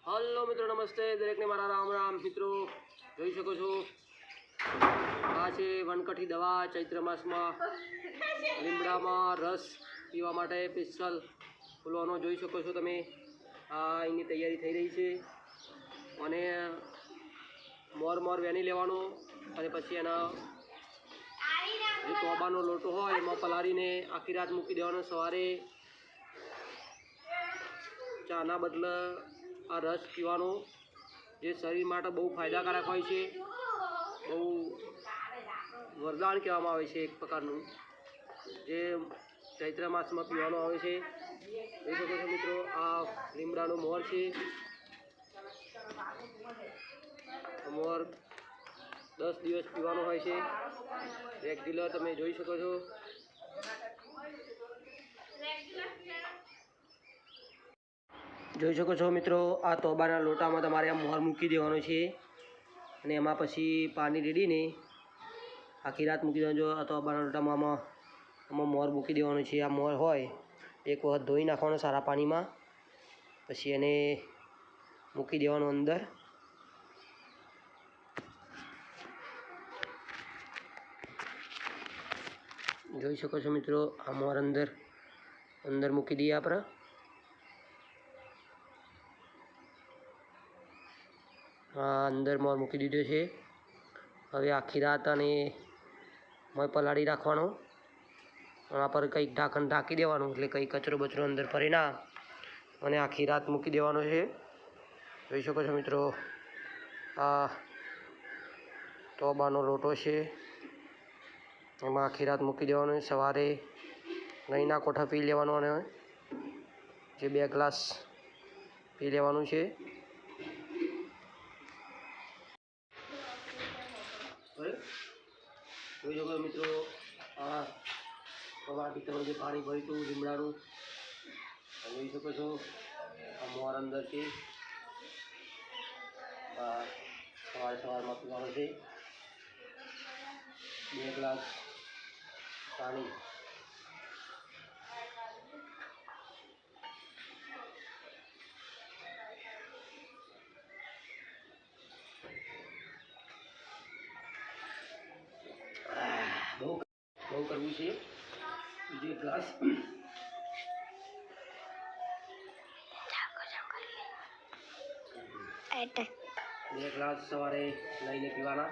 hello मित्रों नमस्ते दरेक ने मारा राम राम मित्रों જોઈ શકો છો આ છે વનકઠી દવા ચૈત્ર માસમાં લીમડામાં રસ પીવા માટે સ્પેશિયલ ફૂલવાનો જોઈ શકો છો તમે આ એની તૈયારી થઈ રહી છે અને મોર વેની લેવાનો અને પછી એના જે તોબાનો લોટો હોય એમાં પલાળીને આખી રાત મૂકી દેવાનો સવારે ચાના બદલે આ રસ પીવાનો જે શરીર માટે બહુ ફાયદાકારક હોય છે બહુ વરદાન કહેવામાં આવે છે એક પ્રકારનું જે ચૈત્ર માસમાં પીવાનો આવે છે જોઈ શકો છો મિત્રો આ લીમડાનો મોર છે મોર 10 દિવસ પીવાનો હોય છે રેગ્યુલર તમે જોઈ શકો છો જોઈ શકો છો મિત્રો આ તોબાના લોટામાં તમારે આ મોર મૂકી દેવાનો છે અને એમાં પછી પાણી રેડીને આખી રાત મૂકી દેવાનો જો આ તોબાના લોટામાં આમાં મોર મૂકી દેવાનો છે આ મોર હોય એક વખત ધોઈ નાખવાનો સારા પાણીમાં પછી એને મૂકી દેવાનો અંદર જોઈ શકો છો મિત્રો આ મોર અંદર મૂકી દઈએ આપણે અંદર મોર મૂકી દીધો છે હવે આખી રાત અને મોર પલાળી રાખવાનો આના પર કંઈક ઢાંકણ ઢાંકી દેવાનું એટલે કંઈ કચરો બચરો અંદર ફરે ના અને આખી રાત મૂકી દેવાનો છે જોઈ શકો છો મિત્રો આ તોબાનો લોટો છે એમાં આખી રાત મૂકી દેવાનો સવારે દહીંના કોઠા પી લેવાનો અને જે 2 ગ્લાસ પી લેવાનું છે જોઈ શકો મિત્રો આ સવાર પીતળનું જે પાણી ભર્યું હતું લીમડાનું જોઈ શકો છો આ મોર અંદર છે સવારમાં પીવાનું છે 2 ગ્લાસ પાણી બહુ કરવું છે બીજો 1 ગ્લાસ બે ગ્લાસ સવારે લઈને પીવાના